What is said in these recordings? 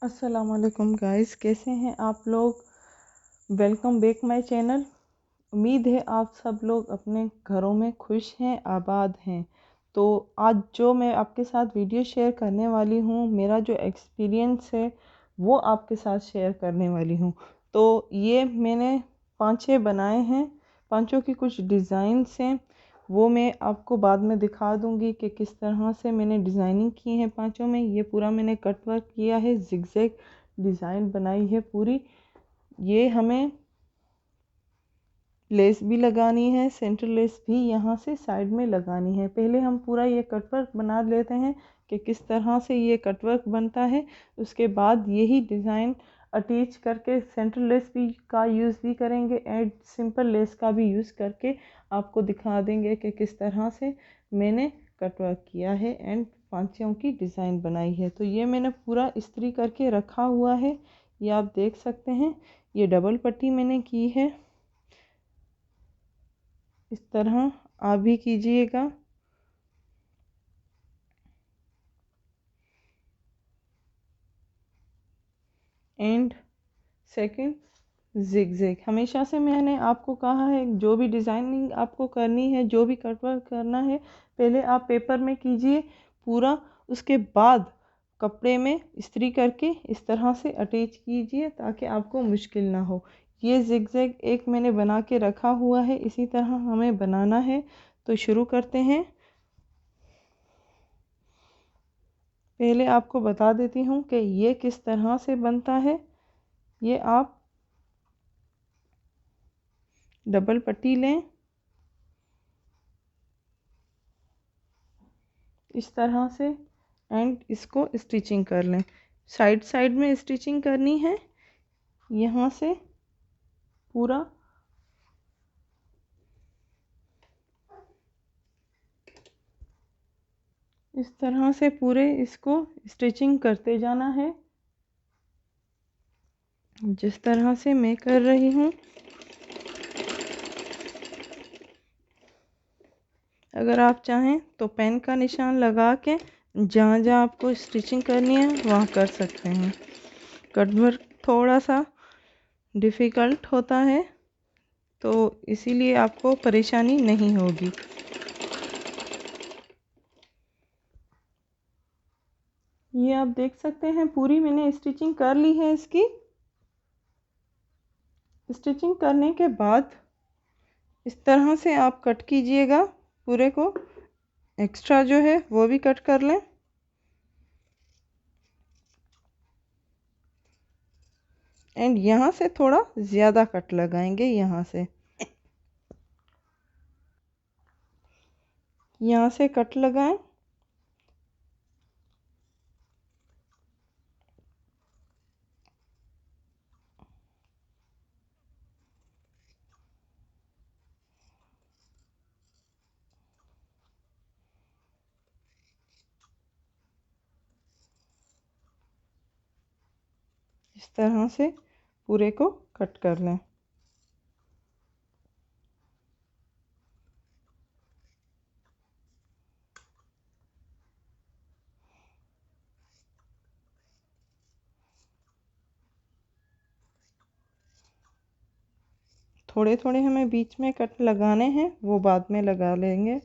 अस्सलाम वालेकुम गाइस, कैसे हैं आप लोग। Welcome back my channel. उम्मीद है आप सब लोग अपने घरों में खुश हैं, आबाद हैं। तो आज जो मैं आपके साथ वीडियो शेयर करने वाली हूँ, मेरा जो एक्सपीरियंस है वो आपके साथ शेयर करने वाली हूँ। तो ये मैंने 5-6 बनाए हैं, पांचों की कुछ डिज़ाइंस हैं, वो मैं आपको बाद में दिखा दूंगी कि किस तरह से मैंने डिज़ाइनिंग की है पांचों में। ये पूरा मैंने कट वर्क किया है, जिगजैग डिज़ाइन बनाई है पूरी। ये हमें लेस भी लगानी है, सेंटर लेस भी यहाँ से साइड में लगानी है। पहले हम पूरा ये कटवर्क बना लेते हैं कि किस तरह से ये कटवर्क बनता है। उसके बाद यही डिज़ाइन अटैच करके सेंटर लेस भी का यूज़ भी करेंगे एंड सिंपल लेस का भी यूज़ करके आपको दिखा देंगे कि किस तरह से मैंने कटवर्क किया है एंड पांचों की डिज़ाइन बनाई है। तो ये मैंने पूरा इस्त्री करके रखा हुआ है, ये आप देख सकते हैं। ये डबल पट्टी मैंने की है, इस तरह आप भी कीजिएगा। And second, zigzag. हमेशा से मैंने आपको कहा है, जो भी डिज़ाइनिंग आपको करनी है, जो भी कटवर्क करना है, पहले आप पेपर में कीजिए पूरा, उसके बाद कपड़े में इस्त्री करके इस तरह से अटैच कीजिए ताकि आपको मुश्किल ना हो। ये जिगजैग एक मैंने बना के रखा हुआ है, इसी तरह हमें बनाना है। तो शुरू करते हैं। पहले आपको बता देती हूँ कि ये किस तरह से बनता है। ये आप डबल पट्टी लें, इस तरह से, एंड इसको स्टिचिंग कर लें। साइड साइड में स्टिचिंग करनी है, यहाँ से पूरा इस तरह से पूरे इसको स्टिचिंग करते जाना है, जिस तरह से मैं कर रही हूँ। अगर आप चाहें तो पेन का निशान लगा के जहाँ जहाँ आपको स्टिचिंग करनी है वहाँ कर सकते हैं। कटवर्क थोड़ा सा डिफ़िकल्ट होता है, तो इसीलिए आपको परेशानी नहीं होगी। ये आप देख सकते हैं, पूरी मैंने स्टिचिंग कर ली है। इसकी स्टिचिंग करने के बाद इस तरह से आप कट कीजिएगा पूरे को, एक्स्ट्रा जो है वो भी कट कर लें। एंड यहाँ से थोड़ा ज़्यादा कट लगाएंगे, यहाँ से कट लगाएं। इस तरह से पूरे को कट कर लें। थोड़े थोड़े हमें बीच में कट लगाने हैं, वो बाद में लगा लेंगे।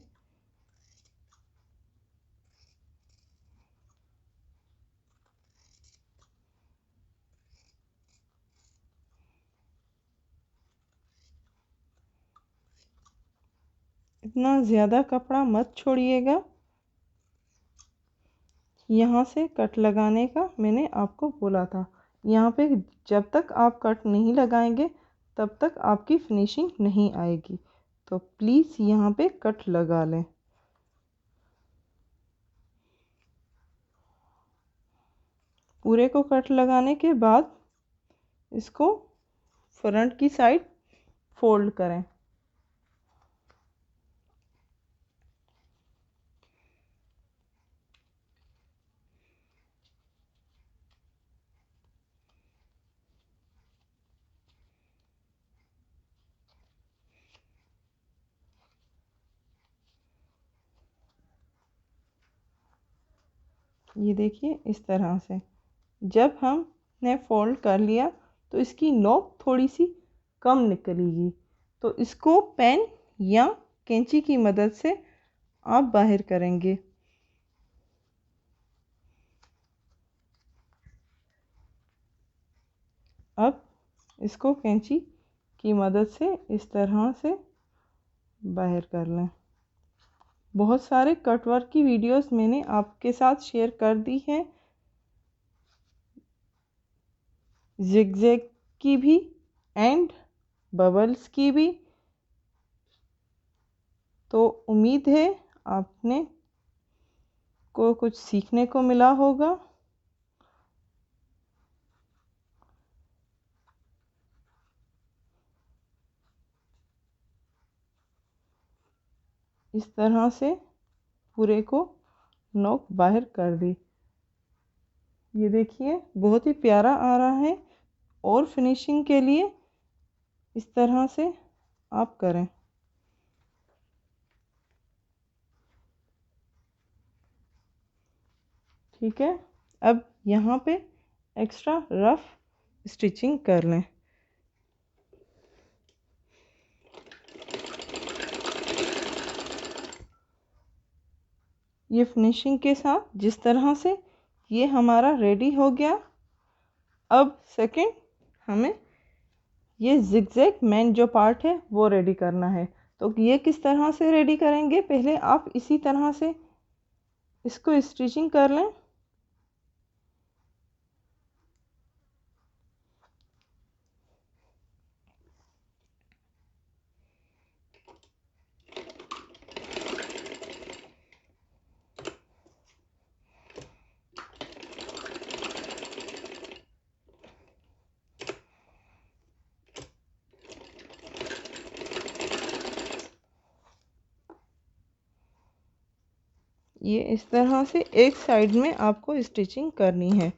इतना ज़्यादा कपड़ा मत छोड़िएगा। यहाँ से कट लगाने का मैंने आपको बोला था। यहाँ पे जब तक आप कट नहीं लगाएंगे तब तक आपकी फिनिशिंग नहीं आएगी, तो प्लीज़ यहाँ पे कट लगा लें। पूरे को कट लगाने के बाद इसको फ्रंट की साइड फोल्ड करें। ये देखिए इस तरह से। जब हमने फोल्ड कर लिया तो इसकी नोक थोड़ी सी कम निकलेगी, तो इसको पेन या कैंची की मदद से आप बाहर करेंगे। अब इसको कैंची की मदद से इस तरह से बाहर कर लें। बहुत सारे कटवर्क की वीडियोस मैंने आपके साथ शेयर कर दी है, जिगजैग की भी एंड बबल्स की भी। तो उम्मीद है आपने को कुछ सीखने को मिला होगा। इस तरह से पूरे को नोक बाहर कर दी। ये देखिए बहुत ही प्यारा आ रहा है। और फिनिशिंग के लिए इस तरह से आप करें। ठीक है, अब यहाँ पे एक्स्ट्रा रफ स्टिचिंग कर लें। ये फिनिशिंग के साथ जिस तरह से ये हमारा रेडी हो गया। अब सेकंड हमें ये जिगजैग मेन जो पार्ट है वो रेडी करना है। तो ये किस तरह से रेडी करेंगे, पहले आप इसी तरह से इसको स्टिचिंग कर लें। ये इस तरह से एक साइड में आपको स्टिचिंग करनी है।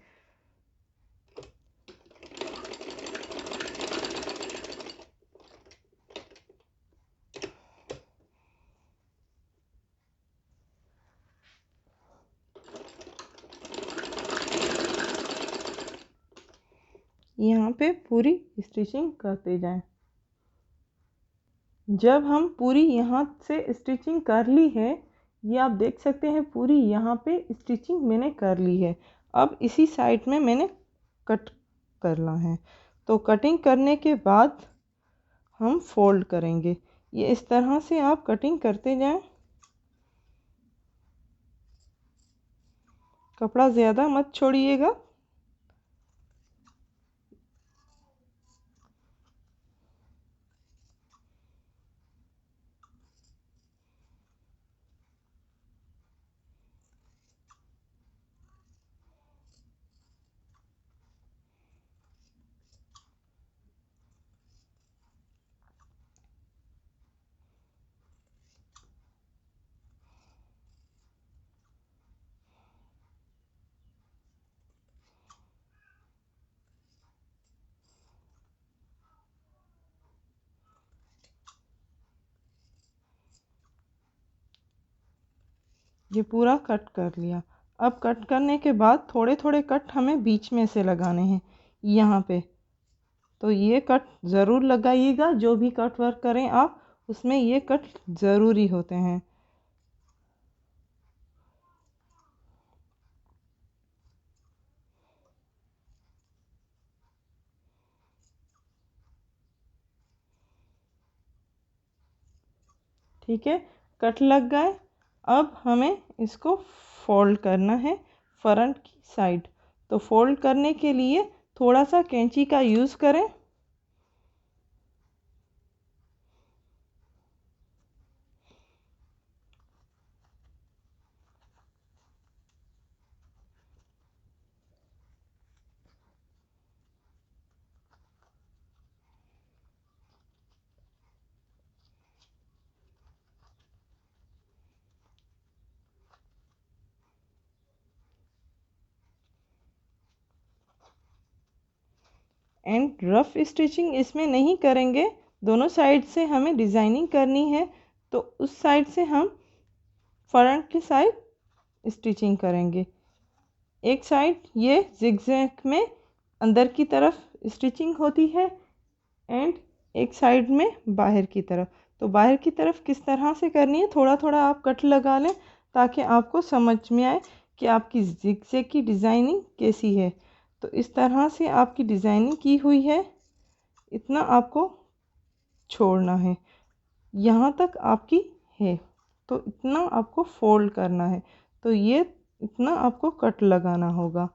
यहाँ पे पूरी स्टिचिंग करते जाएं। जब हम पूरी यहाँ से स्टिचिंग कर ली है, ये आप देख सकते हैं पूरी यहाँ पे स्टिचिंग मैंने कर ली है। अब इसी साइड में मैंने कट करना है। तो कटिंग करने के बाद हम फोल्ड करेंगे। ये इस तरह से आप कटिंग करते जाएं। कपड़ा ज़्यादा मत छोड़िएगा। ये पूरा कट कर लिया। अब कट करने के बाद थोड़े थोड़े कट हमें बीच में से लगाने हैं यहाँ पे। तो ये कट ज़रूर लगाइएगा, जो भी कट वर्क करें आप उसमें ये कट ज़रूरी होते हैं। ठीक है, कट लग गए। अब हमें इसको फोल्ड करना है फ्रंट की साइड। तो फोल्ड करने के लिए थोड़ा सा कैंची का यूज़ करें। एंड रफ स्टिचिंग इसमें नहीं करेंगे, दोनों साइड से हमें डिज़ाइनिंग करनी है। तो उस साइड से हम फ्रंट की साइड स्टिचिंग करेंगे। एक साइड ये जिगजैग में अंदर की तरफ स्टिचिंग होती है एंड एक साइड में बाहर की तरफ। तो बाहर की तरफ किस तरह से करनी है, थोड़ा थोड़ा आप कट लगा लें ताकि आपको समझ में आए कि आपकी जिगजैग की डिज़ाइनिंग कैसी है। तो इस तरह से आपकी डिज़ाइनिंग की हुई है, इतना आपको छोड़ना है, यहाँ तक आपकी है तो इतना आपको फोल्ड करना है। तो ये इतना आपको कट लगाना होगा।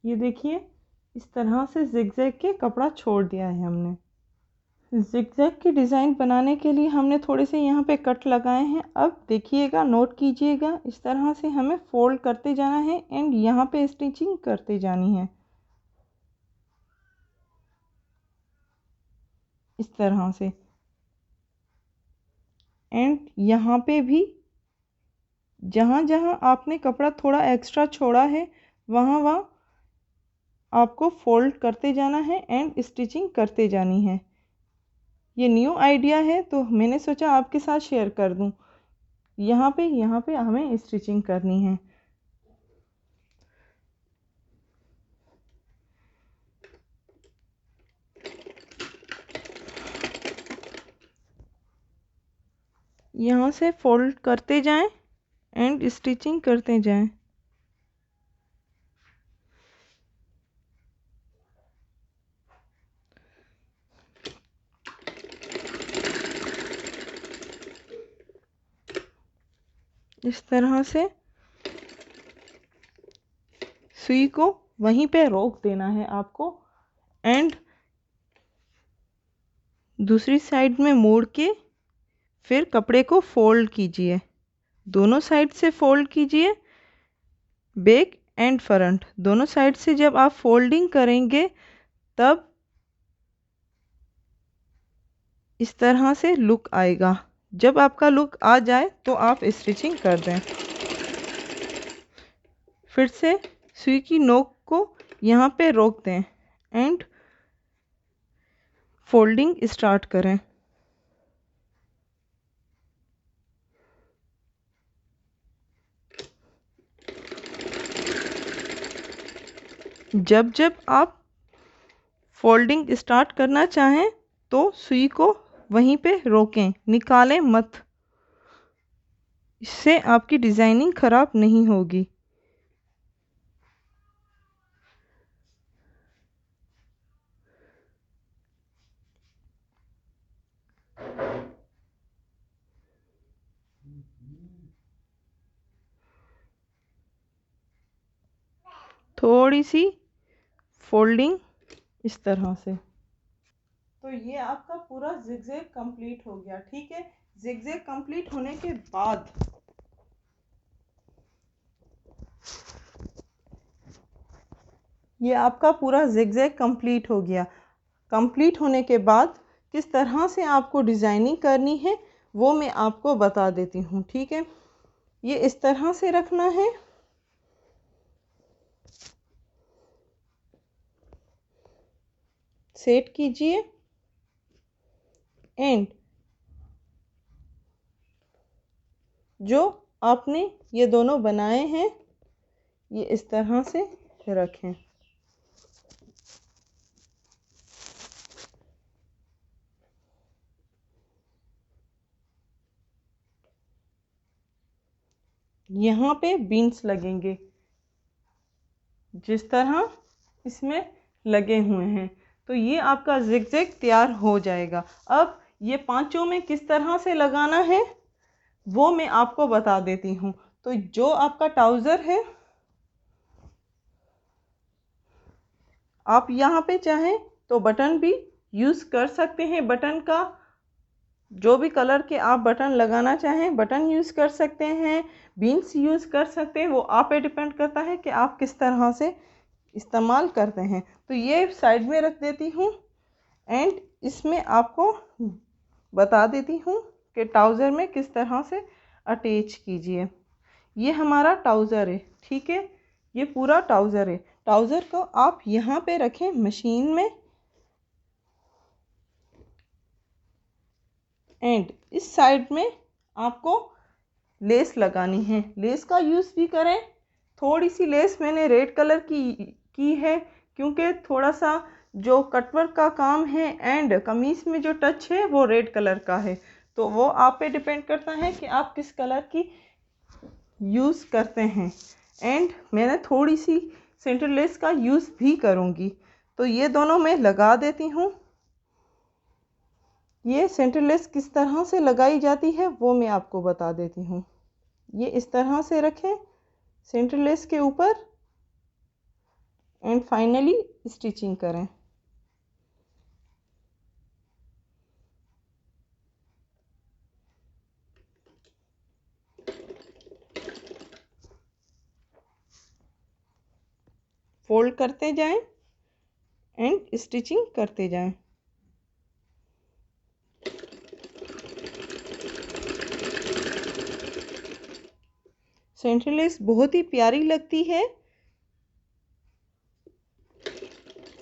ये देखिए इस तरह से जिगजैग के कपड़ा छोड़ दिया है हमने। जिगजैग की डिज़ाइन बनाने के लिए हमने थोड़े से यहाँ पे कट लगाए हैं। अब देखिएगा, नोट कीजिएगा, इस तरह से हमें फोल्ड करते जाना है एंड यहाँ पे स्टिचिंग करते जानी है इस तरह से। एंड यहाँ पे भी जहाँ जहाँ आपने कपड़ा थोड़ा एक्स्ट्रा छोड़ा है वहाँ वहाँ आपको फोल्ड करते जाना है एंड स्टिचिंग करते जानी है। ये न्यू आइडिया है तो मैंने सोचा आपके साथ शेयर कर दूँ। यहाँ पे हमें स्टिचिंग करनी है। यहाँ से फोल्ड करते जाएं एंड स्टिचिंग करते जाएं। इस तरह से सुई को वहीं पे रोक देना है आपको एंड दूसरी साइड में मोड़ के फिर कपड़े को फोल्ड कीजिए। दोनों साइड से फोल्ड कीजिए, बैक एंड फ्रंट दोनों साइड से। जब आप फोल्डिंग करेंगे तब इस तरह से लुक आएगा। जब आपका लुक आ जाए तो आप स्टिचिंग कर दें। फिर से सुई की नोक को यहाँ पे रोक दें एंड फोल्डिंग स्टार्ट करें। जब जब आप फोल्डिंग स्टार्ट करना चाहें तो सुई को वहीं पे रोकें, निकालें मत, इससे आपकी डिज़ाइनिंग ख़राब नहीं होगी। थोड़ी सी फोल्डिंग इस तरह से। तो ये आपका पूरा जिगजैग कंप्लीट हो गया। ठीक है, जिगजैग कंप्लीट होने के बाद ये आपका पूरा जिगजैग कंप्लीट हो गया। कंप्लीट होने के बाद किस तरह से आपको डिज़ाइनिंग करनी है वो मैं आपको बता देती हूँ। ठीक है, ये इस तरह से रखना है। सेट कीजिए एंड जो आपने ये दोनों बनाए हैं ये इस तरह से रखें। यहाँ पे बीन्स लगेंगे जिस तरह इसमें लगे हुए हैं। तो ये आपका जिगजैग तैयार हो जाएगा। अब ये पांचों में किस तरह से लगाना है वो मैं आपको बता देती हूँ। तो जो आपका ट्राउज़र है आप यहाँ पे चाहें तो बटन भी यूज़ कर सकते हैं। बटन का जो भी कलर के आप बटन लगाना चाहें बटन यूज़ कर सकते हैं, बीन्स यूज़ कर सकते हैं। वो आप पे डिपेंड करता है कि आप किस तरह से इस्तेमाल करते हैं। तो ये साइड में रख देती हूँ एंड इसमें आपको बता देती हूँ कि ट्राउज़र में किस तरह से अटैच कीजिए। ये हमारा ट्राउज़र है। ठीक है, ये पूरा ट्राउज़र है। ट्राउज़र को आप यहाँ पे रखें मशीन में एंड इस साइड में आपको लेस लगानी है। लेस का यूज़ भी करें। थोड़ी सी लेस मैंने रेड कलर की है क्योंकि थोड़ा सा जो कटवर्क का काम है एंड कमीज़ में जो टच है वो रेड कलर का है, तो वो आप पे डिपेंड करता है कि आप किस कलर की यूज़ करते हैं। एंड मैंने थोड़ी सी सेंटर लेस का यूज़ भी करूँगी, तो ये दोनों मैं लगा देती हूँ। ये सेंटर लेस किस तरह से लगाई जाती है वो मैं आपको बता देती हूँ। ये इस तरह से रखें सेंटर लेस के ऊपर एंड फाइनली स्टिचिंग करें। फोल्ड करते जाएं एंड स्टिचिंग करते जाएं। सेंटर लेस बहुत ही प्यारी लगती है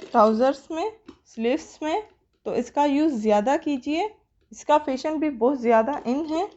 ट्राउज़र्स में, स्लीव्स में, तो इसका यूज़ ज़्यादा कीजिए। इसका फैशन भी बहुत ज़्यादा इन है।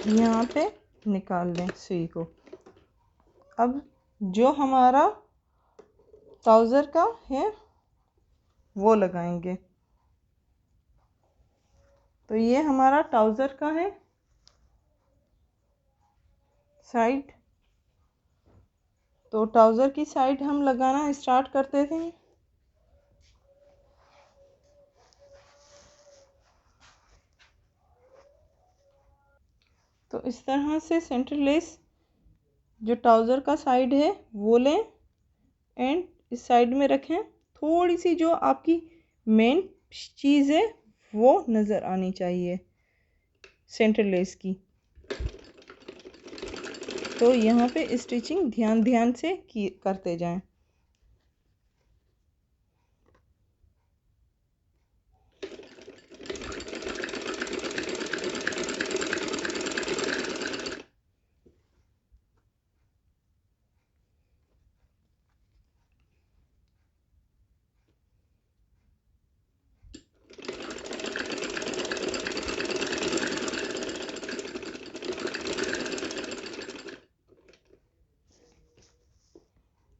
यहाँ पे निकाल लें सुई को। अब जो हमारा ट्राउज़र का है वो लगाएंगे। तो ये हमारा ट्राउज़र का है साइड। तो ट्राउज़र की साइड हम लगाना स्टार्ट करते थे। तो इस तरह से सेंटर लेस जो ट्राउज़र का साइड है वो लें एंड इस साइड में रखें। थोड़ी सी जो आपकी मेन चीज़ है वो नज़र आनी चाहिए सेंटर लेस की। तो यहाँ पे स्टिचिंग ध्यान ध्यान से करते जाएं।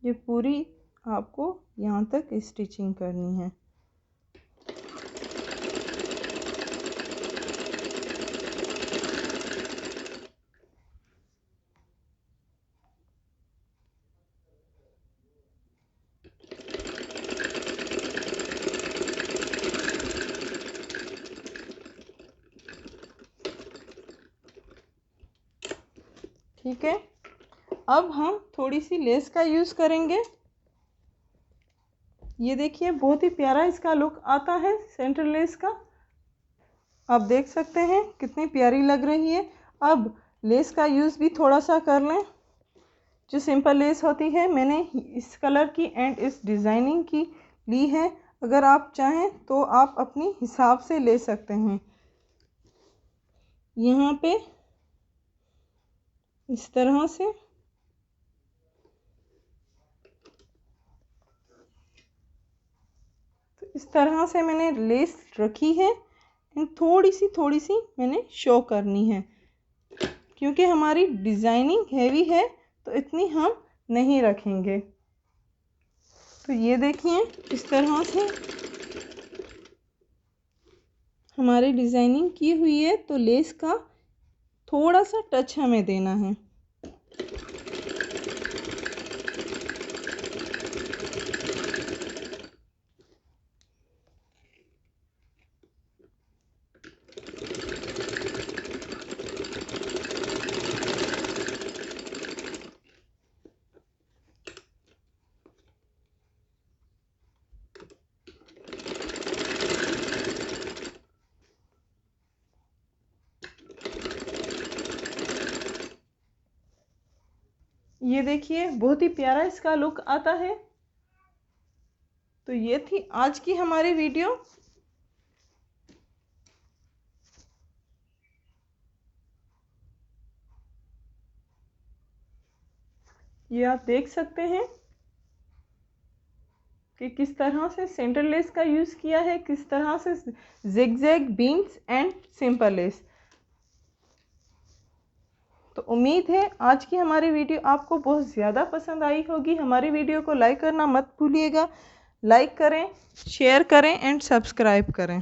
ये पूरी आपको यहाँ तक स्टिचिंग करनी है। ठीक है, अब हम थोड़ी सी लेस का यूज़ करेंगे। ये देखिए बहुत ही प्यारा इसका लुक आता है सेंटर लेस का। आप देख सकते हैं कितनी प्यारी लग रही है। अब लेस का यूज़ भी थोड़ा सा कर लें। जो सिंपल लेस होती है मैंने इस कलर की एंड इस डिज़ाइनिंग की ली है। अगर आप चाहें तो आप अपनी हिसाब से ले सकते हैं। यहाँ पे इस तरह से तो इस तरह से मैंने लेस रखी है एंड थोड़ी सी मैंने शो करनी है क्योंकि हमारी डिज़ाइनिंग हैवी है तो इतनी हम नहीं रखेंगे। तो ये देखिए इस तरह से हमारी डिज़ाइनिंग की हुई है तो लेस का थोड़ा सा टच हमें देना है। ये देखिए बहुत ही प्यारा इसका लुक आता है। तो ये थी आज की हमारी वीडियो। ये आप देख सकते हैं कि किस तरह से सेंटर लेस का यूज़ किया है, किस तरह से zigzag, beans and simple less. तो उम्मीद है आज की हमारी वीडियो आपको बहुत ज़्यादा पसंद आई होगी। हमारी वीडियो को लाइक करना मत भूलिएगा। लाइक करें, शेयर करें एंड सब्सक्राइब करें।